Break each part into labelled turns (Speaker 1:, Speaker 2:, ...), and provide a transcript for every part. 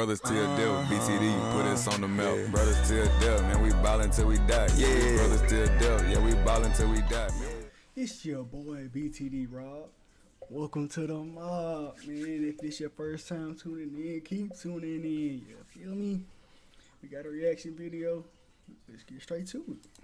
Speaker 1: Brothers till death, BTD, put us on the map. Yeah. Brothers till death, man, we ballin' till we die. Yeah. Brothers till death, yeah, we ballin' till we die. Man.
Speaker 2: It's your boy BTDROB. Welcome to the mob, man. If this your first time tuning in, keep tuning in. You feel me? We got a reaction video. Let's get straight to it.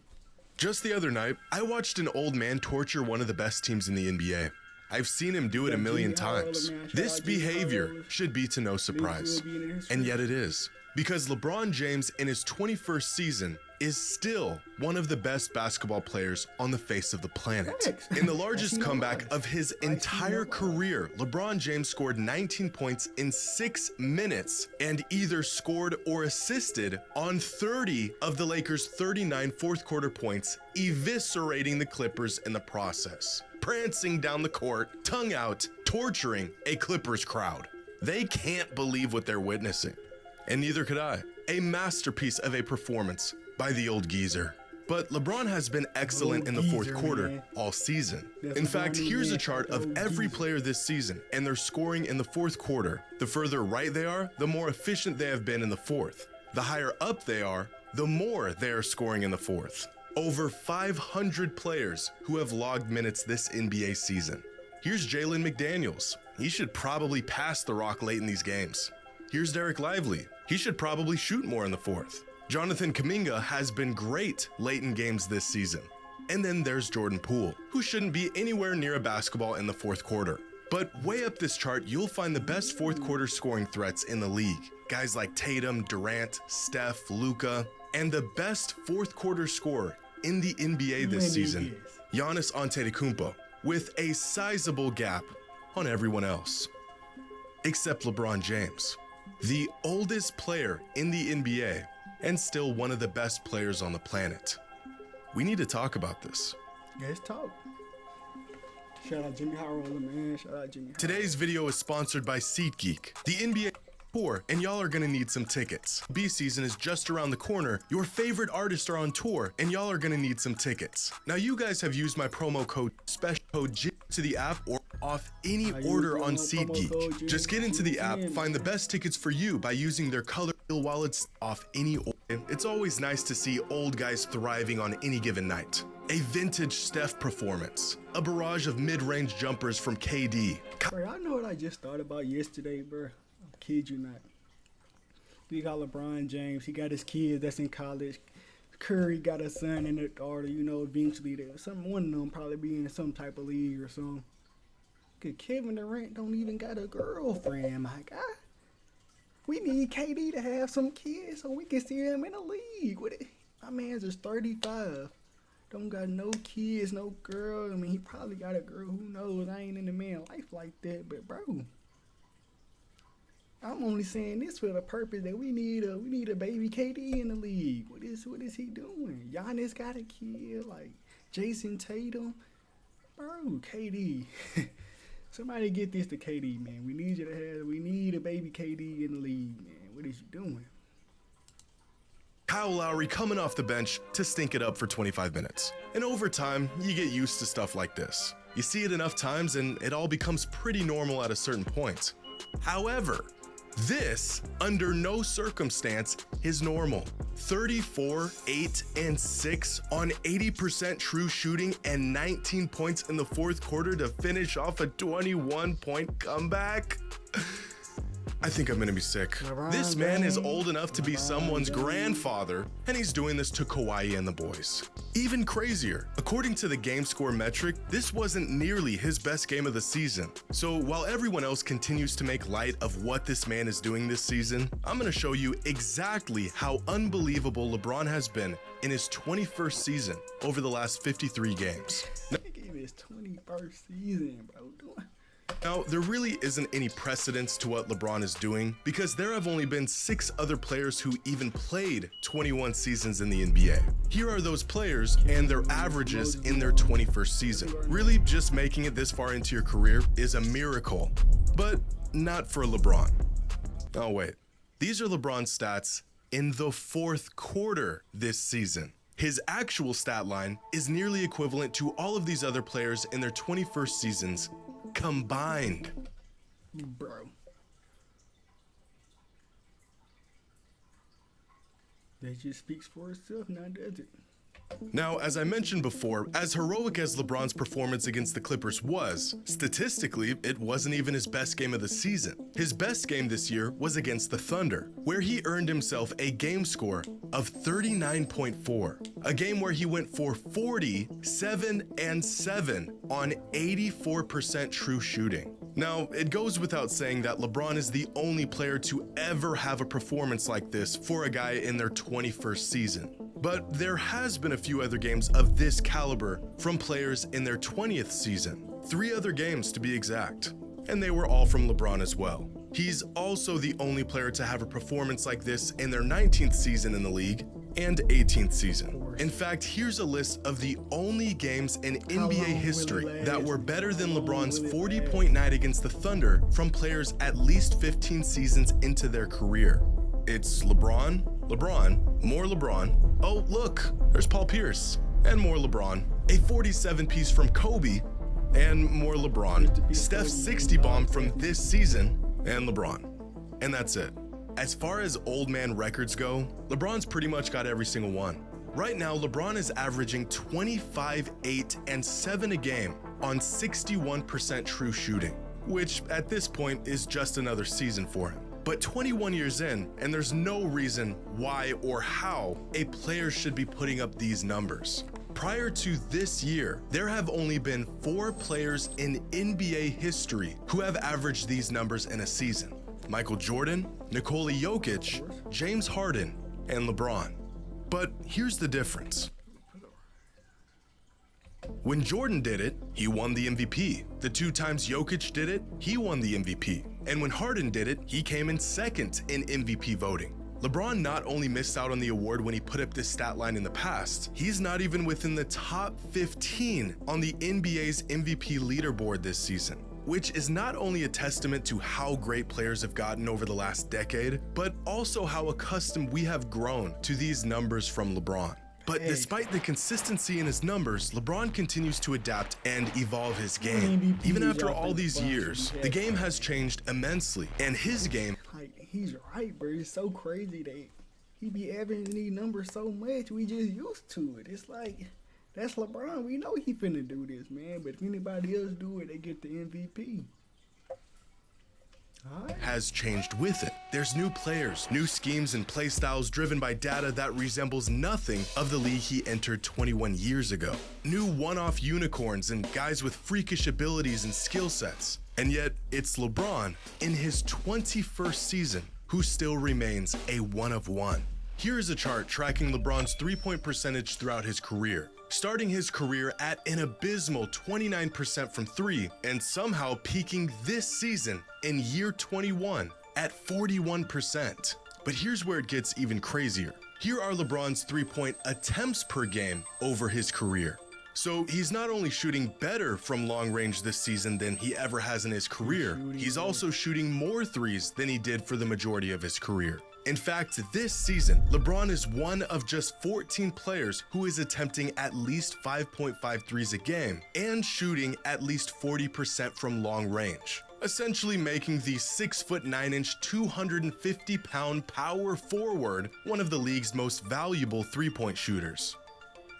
Speaker 3: Just the other night, I watched an old man torture one of the best teams in the NBA. I've seen him do it a million times. This behavior should be to no surprise. And yet it is. Because LeBron James in his 21st season is still one of the best basketball players on the face of the planet. In the largest comeback of his entire career, LeBron James scored 19 points in 6 minutes and either scored or assisted on 30 of the Lakers' 39 fourth quarter points, eviscerating the Clippers in the process. Prancing down the court, tongue out, torturing a Clippers crowd. They can't believe what they're witnessing. And neither could I. A masterpiece of a performance by the old geezer. But LeBron has been excellent in the fourth quarter all season. In fact, here's a chart of every player this season and their scoring in the fourth quarter. The further right they are, the more efficient they have been in the fourth. The higher up they are, the more they are scoring in the fourth. Over 500 players who have logged minutes this NBA season. Here's Jalen McDaniels. He should probably pass the rock late in these games. Here's Derek Lively. He should probably shoot more in the fourth. Jonathan Kuminga has been great late in games this season. And then there's Jordan Poole, who shouldn't be anywhere near a basketball in the fourth quarter. But way up this chart, you'll find the best fourth quarter scoring threats in the league. Guys like Tatum, Durant, Steph, Luka, and the best fourth quarter scorer in the NBA this season, Giannis Antetokounmpo, with a sizable gap on everyone else. Except LeBron James, the oldest player in the NBA and still one of the best players on the planet. We need to talk about this.
Speaker 2: Let's talk. Shout out Jimmy Howard, man. Shout out Jimmy Howard.
Speaker 3: Today's video is sponsored by SeatGeek. The NBA tour, and y'all are gonna need some tickets. B season is just around the corner. Your favorite artists are on tour, and y'all are gonna need some tickets. Now, you guys have used my promo code, special code J to the app or off any order on SeatGeek. Just get into the app, find the best tickets for you by using their color wallets off any order. It's always nice to see old guys thriving on any given night. A vintage Steph performance, a barrage of mid-range jumpers from KD.
Speaker 2: Bro, I know what I just thought about yesterday, bro. I kid you not. We got LeBron James. He got his kids that's in college. Curry got a son and a daughter. You know, eventually one of them probably be in some type of league or something. Cause Kevin Durant don't even got a girlfriend, my guy. We need KD to have some kids so we can see him in a league with it. My man's just 35. Don't got no kids, no girl. I mean, he probably got a girl. Who knows? I ain't in the man's life like that. But bro, I'm only saying this for the purpose that we need a baby KD in the league. What is he doing? Giannis got a kid, like Jason Tatum. Bro, KD. Somebody get this to KD, man. We need a baby KD in the league, man. What is you doing?
Speaker 3: Kyle Lowry coming off the bench to stink it up for 25 minutes. And over time, you get used to stuff like this. You see it enough times and it all becomes pretty normal at a certain point. However, this, under no circumstance, is normal. 34, 8, and 6 on 80% true shooting and 19 points in the fourth quarter to finish off a 21-point comeback. I think I'm gonna be sick. This man is old enough to be someone's grandfather, and he's doing this to Kawhi and the boys. Even crazier, according to the game score metric, this wasn't nearly his best game of the season. So while everyone else continues to make light of what this man is doing this season, I'm gonna show you exactly how unbelievable LeBron has been in his 21st season over the last 53 games.
Speaker 2: He gave his 21st season, bro.
Speaker 3: Now, there really isn't any precedence to what LeBron is doing because there have only been 6 other players who even played 21 seasons in the NBA. Here are those players and their averages in their 21st season. Really, just making it this far into your career is a miracle, but not for LeBron. Oh wait, these are LeBron's stats in the fourth quarter this season. His actual stat line is nearly equivalent to all of these other players in their 21st seasons combined.
Speaker 2: Bro. That just speaks for itself now, does it?
Speaker 3: Now, as I mentioned before, as heroic as LeBron's performance against the Clippers was, statistically, it wasn't even his best game of the season. His best game this year was against the Thunder, where he earned himself a game score of 39.4, a game where he went for 40, 7, and 7 on 84% true shooting. Now, it goes without saying that LeBron is the only player to ever have a performance like this for a guy in their 21st season. But there has been a few other games of this caliber from players in their 20th season. 3 other games to be exact. And they were all from LeBron as well. He's also the only player to have a performance like this in their 19th season in the league and 18th season. In fact, here's a list of the only games in NBA history that were better than LeBron's 40-point night against the Thunder from players at least 15 seasons into their career. It's LeBron, more LeBron. Oh, look, there's Paul Pierce, and more LeBron. A 47-piece from Kobe, and more LeBron. Steph's 60 bomb from this season, and LeBron. And that's it. As far as old man records go, LeBron's pretty much got every single one. Right now, LeBron is averaging 25, 8, and 7 a game on 61% true shooting, which at this point is just another season for him. But 21 years in, and there's no reason why or how a player should be putting up these numbers. Prior to this year, there have only been 4 players in NBA history who have averaged these numbers in a season: Michael Jordan, Nikola Jokic, James Harden, and LeBron. But here's the difference. When Jordan did it, he won the MVP. The 2 times Jokic did it, he won the MVP. And when Harden did it, he came in second in MVP voting. LeBron not only missed out on the award when he put up this stat line in the past, he's not even within the top 15 on the NBA's MVP leaderboard this season, which is not only a testament to how great players have gotten over the last decade, but also how accustomed we have grown to these numbers from LeBron. But despite the consistency in his numbers, LeBron continues to adapt and evolve his game. Even after all these years, the game has changed immensely, and his game...
Speaker 2: Like, he's right, bro. It's so crazy that he be averaging these numbers so much, we just used to it. It's like, that's LeBron. We know he finna do this, man. But if anybody else do it, they get the MVP.
Speaker 3: Has changed with it. There's new players, new schemes and play styles driven by data that resembles nothing of the league he entered 21 years ago. New one-off unicorns and guys with freakish abilities and skill sets. And yet, it's LeBron in his 21st season who still remains a one of one. Here is a chart tracking LeBron's three-point percentage throughout his career, starting his career at an abysmal 29% from 3 and somehow peaking this season in year 21 at 41%. But here's where it gets even crazier. Here are LeBron's three-point attempts per game over his career. So he's not only shooting better from long range this season than he ever has in his career, he's also shooting more threes than he did for the majority of his career. In fact, this season, LeBron is one of just 14 players who is attempting at least 5.5 threes a game and shooting at least 40% from long range, essentially making the 6'9", 250-pound power forward one of the league's most valuable three-point shooters.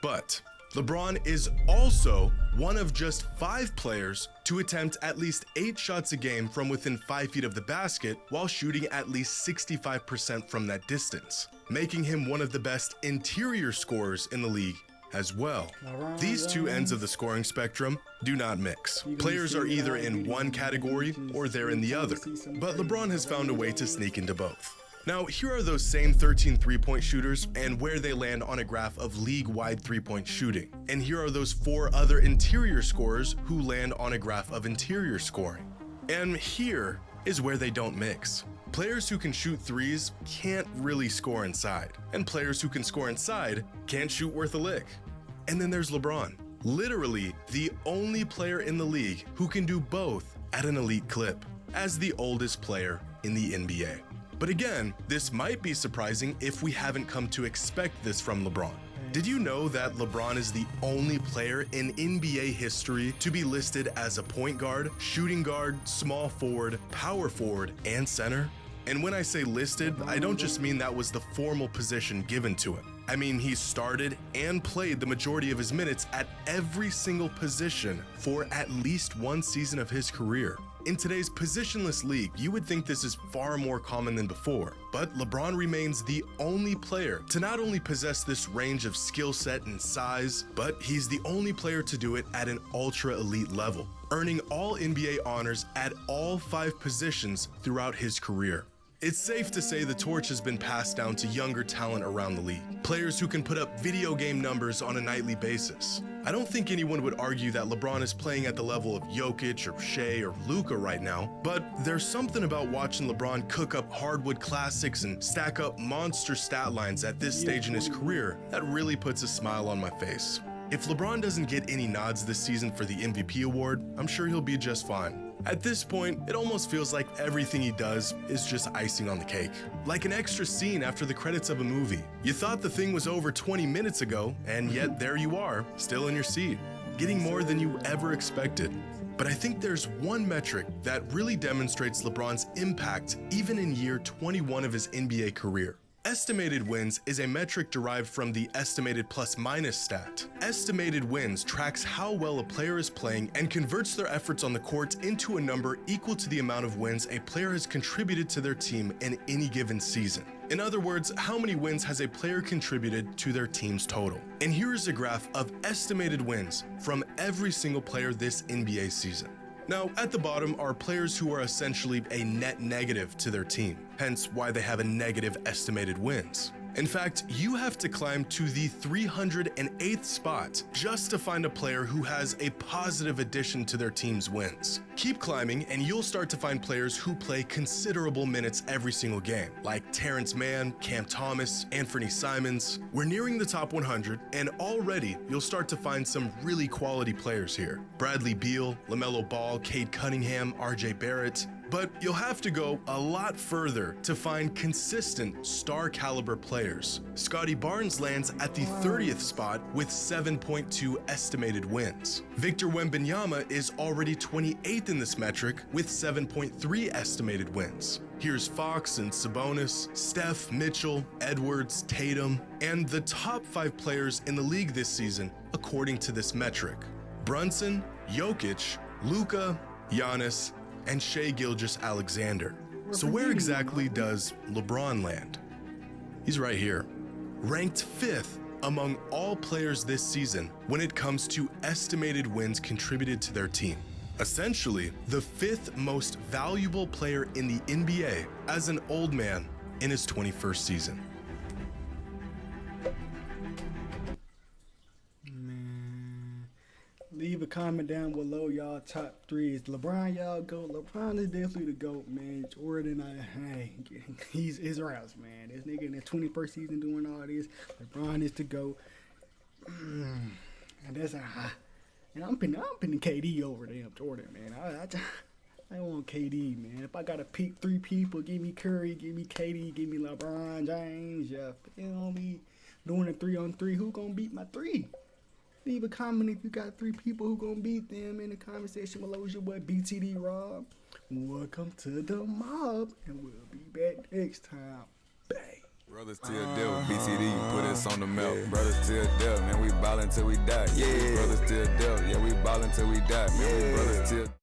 Speaker 3: But LeBron is also one of just 5 players to attempt at least 8 shots a game from within 5 feet of the basket while shooting at least 65% from that distance, making him one of the best interior scorers in the league as well. These two ends of the scoring spectrum do not mix. Players are either in one category or they're in the other, but LeBron has found a way to sneak into both. Now, here are those same 13 three-point shooters and where they land on a graph of league-wide three-point shooting. And here are those 4 other interior scorers who land on a graph of interior scoring. And here is where they don't mix. Players who can shoot threes can't really score inside, and players who can score inside can't shoot worth a lick. And then there's LeBron, literally the only player in the league who can do both at an elite clip, as the oldest player in the NBA. But again, this might be surprising if we haven't come to expect this from LeBron. Did you know that LeBron is the only player in NBA history to be listed as a point guard, shooting guard, small forward, power forward, and center? And when I say listed, I don't just mean that was the formal position given to him. I mean, he started and played the majority of his minutes at every single position for at least one season of his career. In today's positionless league, you would think this is far more common than before, but LeBron remains the only player to not only possess this range of skill set and size, but he's the only player to do it at an ultra elite level, earning all NBA honors at all 5 positions throughout his career. It's safe to say the torch has been passed down to younger talent around the league, players who can put up video game numbers on a nightly basis. I don't think anyone would argue that LeBron is playing at the level of Jokic or Shea or Luka right now, but there's something about watching LeBron cook up hardwood classics and stack up monster stat lines at this stage in his career that really puts a smile on my face. If LeBron doesn't get any nods this season for the MVP award, I'm sure he'll be just fine. At this point, it almost feels like everything he does is just icing on the cake. Like an extra scene after the credits of a movie. You thought the thing was over 20 minutes ago, and yet there you are, still in your seat, getting more than you ever expected. But I think there's one metric that really demonstrates LeBron's impact even in year 21 of his NBA career. Estimated wins is a metric derived from the estimated plus-minus stat. Estimated wins tracks how well a player is playing and converts their efforts on the court into a number equal to the amount of wins a player has contributed to their team in any given season. In other words, how many wins has a player contributed to their team's total? And here is a graph of estimated wins from every single player this NBA season. Now, at the bottom are players who are essentially a net negative to their team, hence why they have a negative estimated wins. In fact, you have to climb to the 308th spot just to find a player who has a positive addition to their team's wins. Keep climbing and you'll start to find players who play considerable minutes every single game, like Terrence Mann, Cam Thomas, Anthony Simons. We're nearing the top 100, and already you'll start to find some really quality players here. Bradley Beal, LaMelo Ball, Cade Cunningham, RJ Barrett. But you'll have to go a lot further to find consistent star caliber players. Scotty Barnes lands at the 30th spot with 7.2 estimated wins. Victor Wembanyama is already 28th in this metric with 7.3 estimated wins. Here's Fox and Sabonis, Steph, Mitchell, Edwards, Tatum, and the top 5 players in the league this season according to this metric: Brunson, Jokic, Luka, Giannis, and Shai Gilgeous-Alexander. So where exactly does LeBron land? He's right here, ranked 5th among all players this season when it comes to estimated wins contributed to their team. Essentially, the 5th most valuable player in the NBA as an old man in his 21st season.
Speaker 2: Leave a comment down below y'all top 3. Is LeBron y'all GOAT? LeBron is definitely the GOAT, man. Jordan, he's routes, man. This nigga in his 21st season doing all this. LeBron is the GOAT. And that's and I'm pinning KD over them Jordan, man. I want KD, man. If I gotta pick 3 people, give me Curry, give me KD, give me LeBron James. Yeah, you know me doing a 3-on-3. Who gonna beat my 3? Leave a comment if you got 3 people who gonna beat them in the comment section below. It's your boy BTDROB. Welcome to the mob, and we'll be back next time. Bang.
Speaker 1: Brothers till death, BTD, you put us on the map. Yeah. Brothers till death, man, we ballin' till we die. Yeah. Brothers till death, yeah, we ballin' till we die. Man, we brothers till